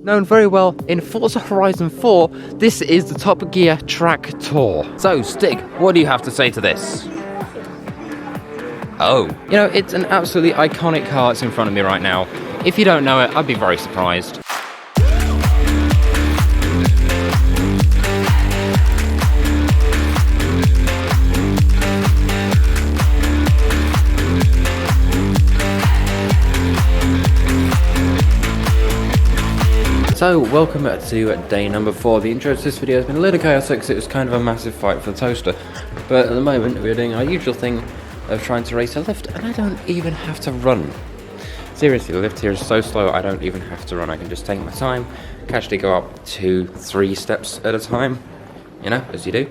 known very well in Forza Horizon 4, this is the Top Gear track tour. So, Stig, what do you have to say to this? Oh, you know, it's an absolutely iconic car that's in front of me right now. If you don't know it, I'd be very surprised. So, welcome to day number 4. The intro to this video has been a little chaotic because it was kind of a massive fight for the toaster. But at the moment, we're doing our usual thing of trying to race a lift, and I don't even have to run. Seriously, the lift here is so slow, I don't even have to run. I can just take my time, casually go up 2-3 steps at a time, you know, as you do.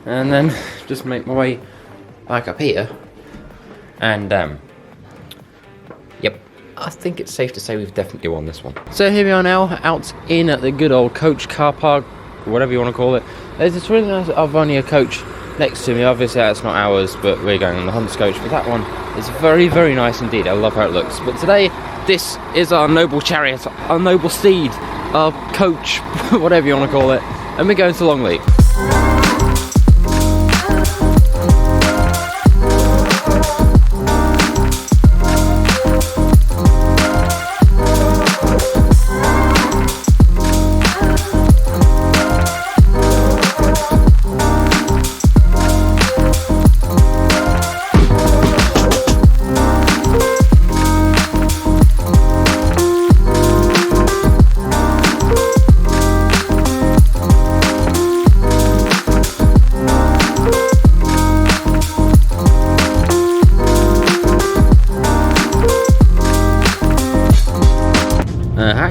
And then just make my way back up here. And, yep. I think it's safe to say we've definitely won this one. So here we are now, out in the good old coach car park, whatever you want to call it. There's this really nice Arvonia coach next to me. Obviously that's not ours, but we're going on the Hunter's coach. But that one is very, very nice indeed. I love how it looks. But today, this is our noble chariot, our noble steed, our coach, whatever you want to call it. And we're going to Longleat.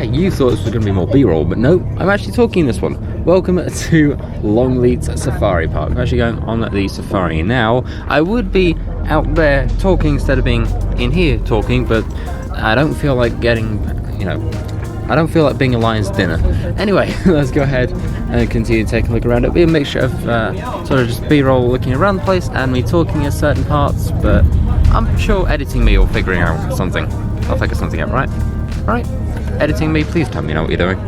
You thought this was going to be more B-roll, but no, I'm actually talking this one. Welcome to Longleat Safari Park. I'm actually going on the safari now. I would be out there talking instead of being in here talking, but I don't feel like getting, you know, I don't feel like being a lion's dinner. Anyway, let's go ahead and continue to take a look around. It'll be a mixture of sort of just B-roll looking around the place and me talking at certain parts, but I'm sure editing me or figuring out something. I'll figure something out, right? Right? Editing me, please tell me you know what you're doing.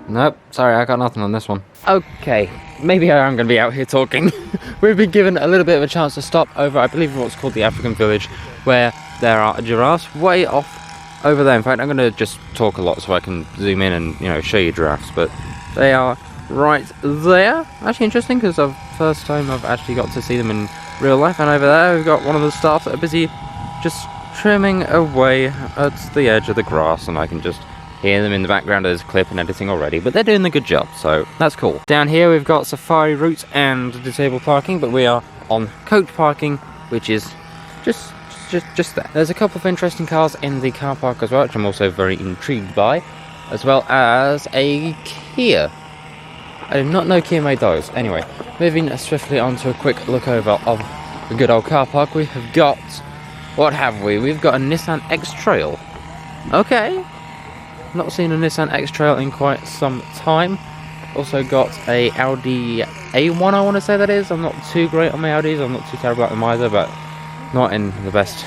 Nope, sorry, I got nothing on this one. Okay, maybe I am going to be out here talking. We've been given a little bit of a chance to stop over, I believe, what's called the African village, where there are giraffes way off over there. In fact, I'm going to just talk a lot so I can zoom in and, you know, show you giraffes, but they are right there. Actually interesting, because the first time I've actually got to see them in real life, and over there we've got one of the staff that are busy just trimming away at the edge of the grass, and I can just hear them in the background of this clip and editing already, but they're doing a good job, so that's cool. Down here we've got safari route and disabled parking, but we are on coach parking, which is just there. There's a couple of interesting cars in the car park as well, which I'm also very intrigued by, as well as a Kia. I did not know Kia made those. Anyway, moving swiftly on to a quick look over of the good old car park, we have got, what have we? We've got a Nissan X-Trail. Okay. Not seen a Nissan X-Trail in quite some time. Also got a Audi A1, I want to say that is. I'm not too great on my Audis. I'm not too terrible at them either, but not in the best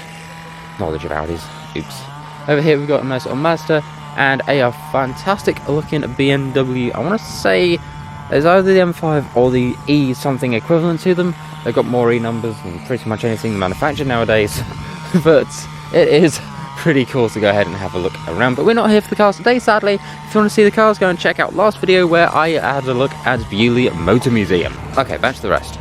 knowledge of Audis. Oops. Over here we've got a nice little Mazda and a fantastic looking BMW. I want to say it's either the M5 or the E something equivalent to them. They've got more E numbers than pretty much anything manufactured nowadays. But it is pretty cool to go ahead and have a look around. But we're not here for the cars today, sadly. If you want to see the cars, go and check out last video where I had a look at Bewley Motor Museum. Okay, back to the rest.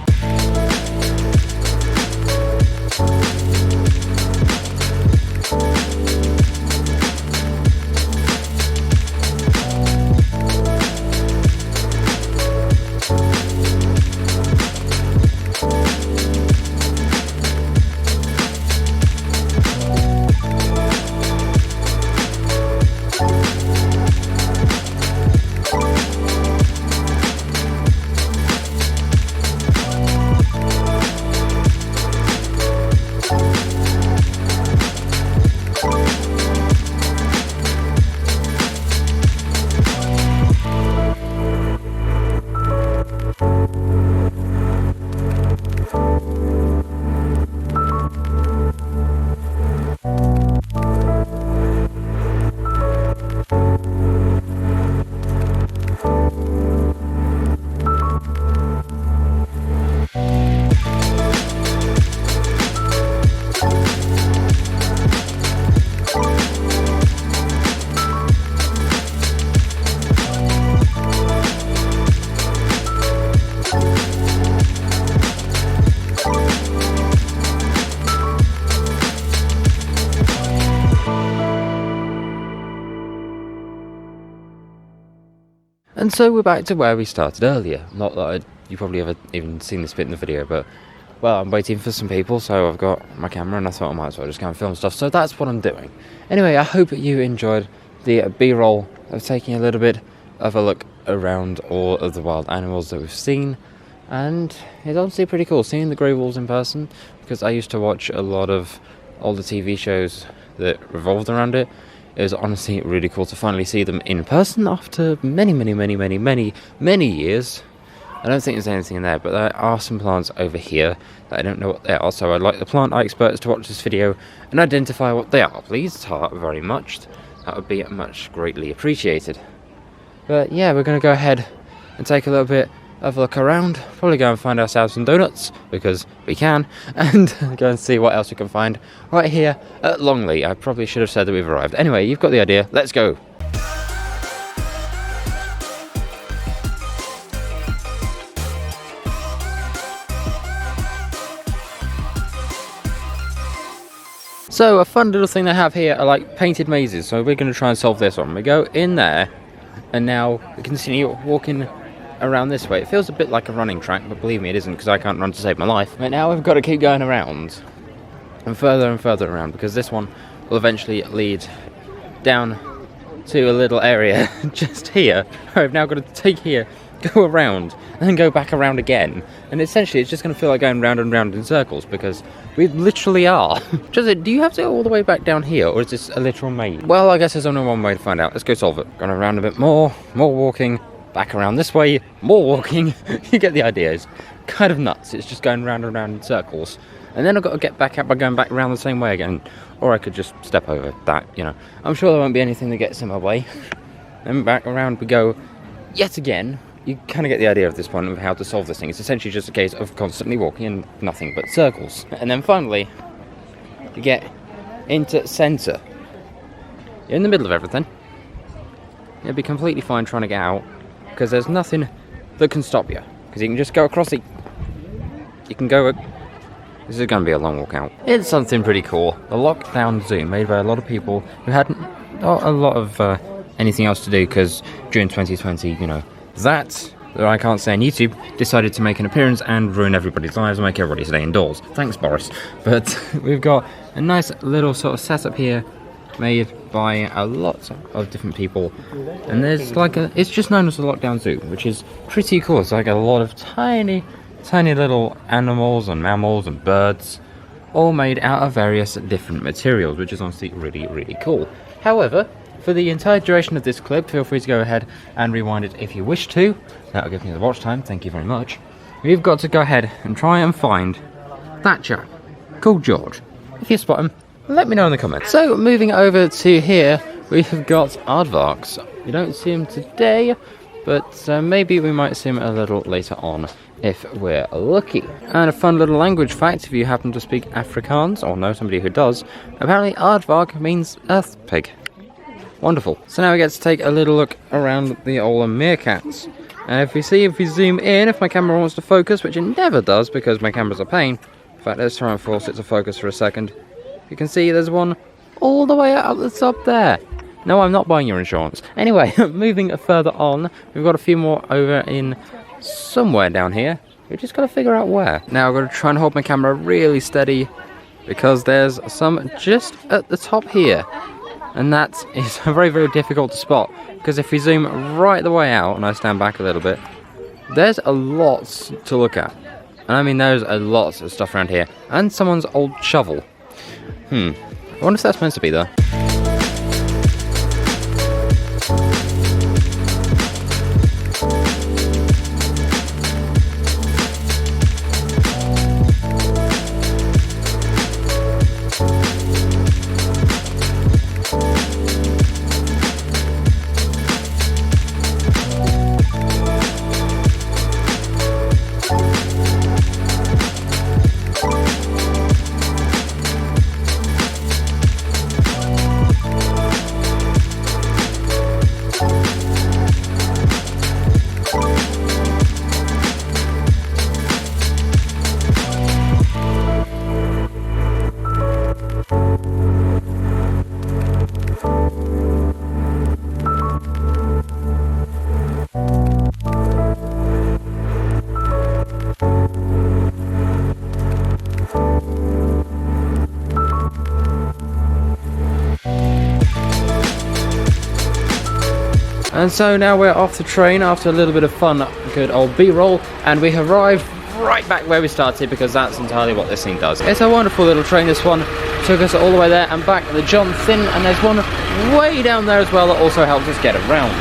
And so we're back to where we started earlier. Not that you probably ever even seen this bit in the video, but well, I'm waiting for some people, so I've got my camera and I thought I might as well just go and film stuff, so that's what I'm doing. Anyway, I hope you enjoyed the B-roll of taking a little bit of a look around all of the wild animals that we've seen, and it's honestly pretty cool seeing the grey wolves in person, because I used to watch a lot of older TV shows that revolved around it. It was honestly really cool to finally see them in person after many years. I don't think there's anything in there, but there are some plants over here that I don't know what they are, so I'd like the plant experts to watch this video and identify what they are, please. Very much. That would be much greatly appreciated. But yeah, we're going to go ahead and take a little bit of a look around, probably go and find ourselves some donuts, because we can, and go and see what else we can find right here at Longleat. I probably should have said that we've arrived. Anyway, you've got the idea, let's go. So a fun little thing they have here are like painted mazes, so we're going to try and solve this one. We go in there, and now we continue walking around this way. It feels a bit like a running track, but believe me, it isn't, because I can't run to save my life. But now we've got to keep going around and further around, because this one will eventually lead down to a little area just here. I've now got to take here, go around, and then go back around again. And essentially it's just going to feel like going round and round in circles, because we literally are. Do you have to go all the way back down here, or is this a literal maze? Well, I guess there's only one way to find out. Let's go solve it. Going around a bit more walking, back around this way, more walking. You get the idea. It's kind of nuts. It's just going round and round in circles. And then I've got to get back out by going back around the same way again. Or I could just step over that, you know. I'm sure there won't be anything that gets in my way. Then back around we go yet again. You kind of get the idea at this point of how to solve this thing. It's essentially just a case of constantly walking in nothing but circles. And then finally, you get into centre. You're in the middle of everything. You'll be completely fine trying to get out, because there's nothing that can stop you. Because you can just go across the... You can go... This is going to be a long walk out. It's something pretty cool. The lockdown zoo, made by a lot of people who had not a lot of anything else to do, because during 2020, you know, that I can't say on YouTube, decided to make an appearance and ruin everybody's lives and make everybody stay indoors. Thanks, Boris. But we've got a nice little sort of setup here, made by a lot of different people, and there's like it's just known as the lockdown zoo, which is pretty cool. It's like a lot of tiny little animals and mammals and birds, all made out of various different materials, which is honestly really cool. However, for the entire duration of this clip, feel free to go ahead and rewind it if you wish to. That'll give me the watch time, thank you very much. We've got to go ahead and try and find that chap called George. If you spot him, let me know in the comments. So, moving over to here, we've got aardvarks. You don't see him today, but maybe we might see him a little later on if we're lucky. And a fun little language fact, if you happen to speak Afrikaans, or know somebody who does, apparently aardvark means earth pig. Wonderful. So now we get to take a little look around the old meerkats. And if we zoom in, if my camera wants to focus, which it never does because my camera's a pain. In fact, let's try and force it to focus for a second. You can see there's one all the way up the top there. No, I'm not buying your insurance. Anyway, moving further on, we've got a few more over in somewhere down here. We've just got to figure out where. Now I've got to try and hold my camera really steady, because there's some just at the top here. And that is very difficult to spot, because if we zoom right the way out and I stand back a little bit, there's a lot to look at. And I mean, there's a lot of stuff around here. And someone's old shovel. I wonder if that's meant to be there. And so now we're off the train after a little bit of fun, good old B-roll, and we have arrived right back where we started because that's entirely what this thing does. It's a wonderful little train, this one. Took us all the way there and back, the John Thin, and there's one way down there as well that also helps us get around.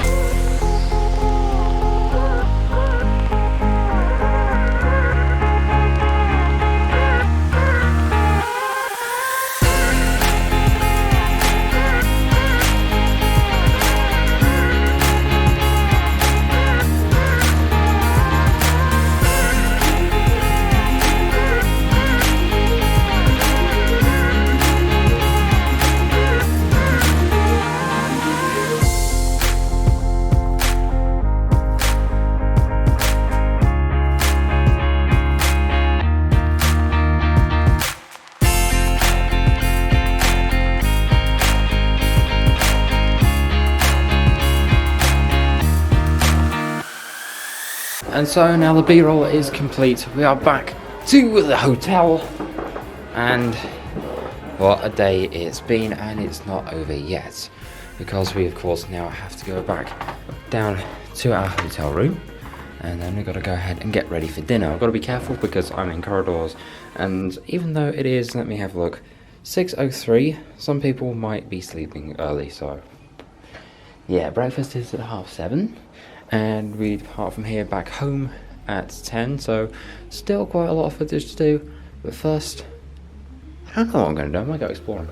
And so now the B-roll is complete. We are back to the hotel, and what a day it's been, and it's not over yet because we of course now have to go back down to our hotel room, and then we've got to go ahead and get ready for dinner. I've got to be careful because I'm in corridors, and even though it is, let me have a look, 6:03, some people might be sleeping early, so yeah, breakfast is at 7:30. And we depart from here back home at 10, so still quite a lot of footage to do. But first, I don't know what I'm going to do. I might go exploring.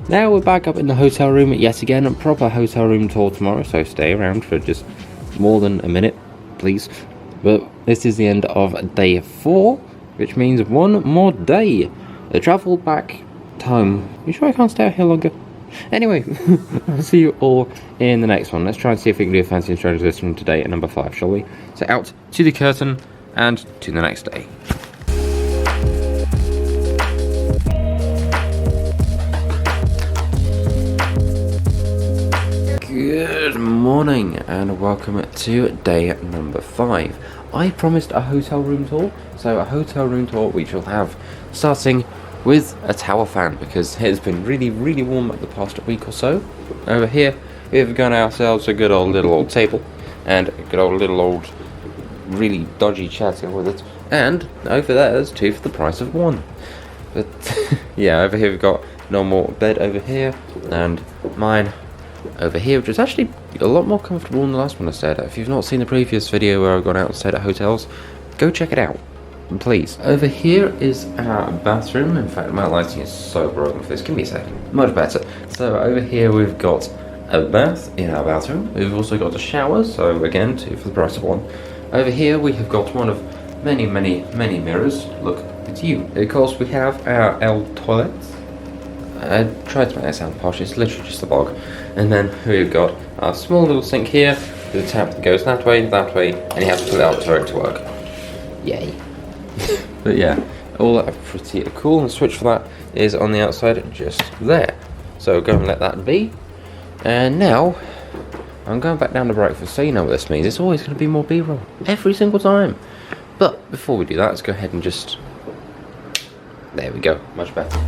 Now we're back up in the hotel room yet again, a proper hotel room tour tomorrow, so stay around for just more than a minute, please. But this is the end of day 4, which means one more day. The travel back home. You sure I can't stay out here longer? Anyway, I'll see you all in the next one. Let's try and see if we can do a fancy transition today at number 5, shall we? So out to the curtain and to the next day. Good morning and welcome to day number 5. I promised a hotel room tour, so a hotel room tour we shall have, starting with a tower fan because it's been really warm the past week or so. Over here we've got ourselves a good old little old table and a good old little old really dodgy chair to go with it, and over there's 2 for the price of 1. But yeah, over here we've got normal bed over here and mine over here, which is actually a lot more comfortable than the last one I stayed at. If you've not seen the previous video where I've gone out and stayed at hotels, go check it out, please. Over here is our bathroom. In fact, my lighting is so broken for this. Give me a second. Much better. So over here we've got a bath in our bathroom. We've also got a shower, so again, 2 for the price of 1. Over here we have got one of many mirrors. Look, it's you. Of course, we have our L toilets. I tried to make that sound posh, it's literally just a bog. And then we've got our small little sink here with a tap that goes that way, and you have to pull it out for it to work. Yay. But yeah, all that pretty cool, and the switch for that is on the outside just there. So go and let that be. And now I'm going back down to breakfast, so you know what this means. It's always going to be more B-roll every single time. But before we do that, let's go ahead and just... There we go, much better.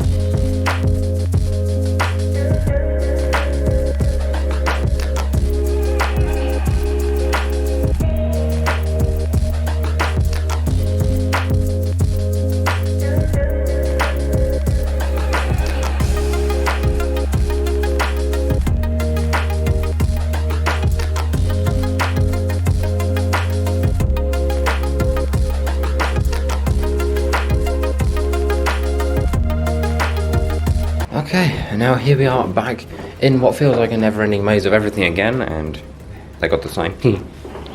Okay, and now here we are back in what feels like a never-ending maze of everything again, and they got the sign. Do you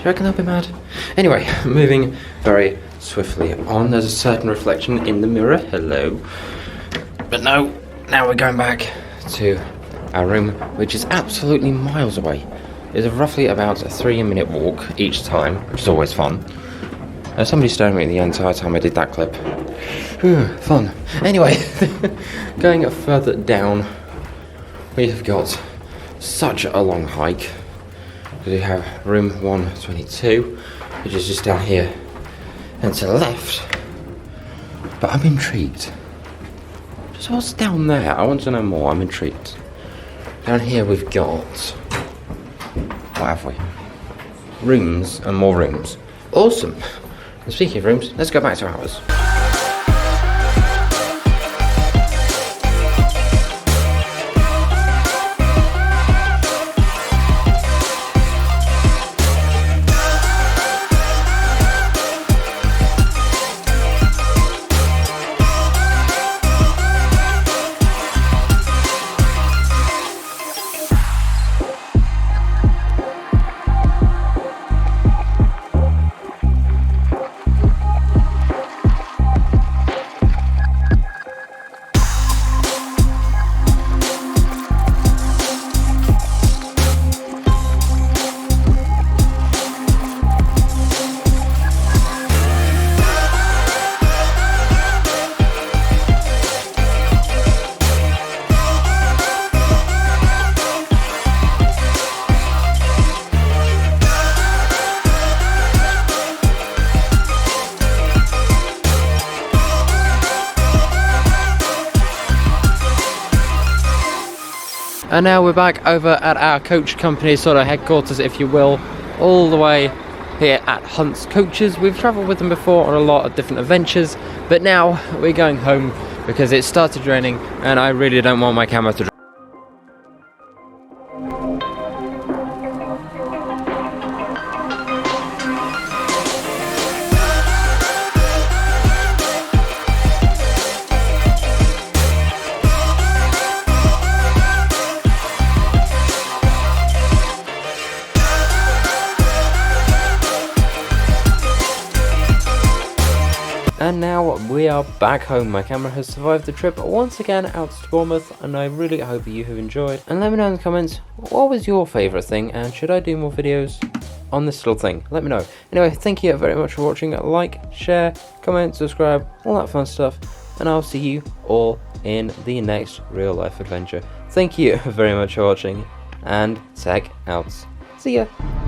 reckon they'll be mad? Anyway, moving very swiftly on. There's a certain reflection in the mirror. Hello. But no, now we're going back to our room, which is absolutely miles away. It's roughly about a 3-minute walk each time, which is always fun. Somebody staring at me the entire time I did that clip. Whew, fun. Anyway, going further down, we have got such a long hike. We have room 122, which is just down here and to the left. But I'm intrigued. Just what's down there? I want to know more. I'm intrigued. Down here we've got... What have we? Rooms and more rooms. Awesome. And speaking of rooms, let's go back to ours. And now we're back over at our coach company sort of headquarters, if you will, all the way here at Hunt's Coaches. We've travelled with them before on a lot of different adventures, but now we're going home because it started raining and I really don't want my camera to dry. And now we are back home. My camera has survived the trip once again out to Bournemouth, and I really hope you have enjoyed. And let me know in the comments, what was your favourite thing, and should I do more videos on this little thing? Let me know. Anyway, thank you very much for watching. Like, share, comment, subscribe, all that fun stuff, and I'll see you all in the next real life adventure. Thank you very much for watching, and tech out. See ya!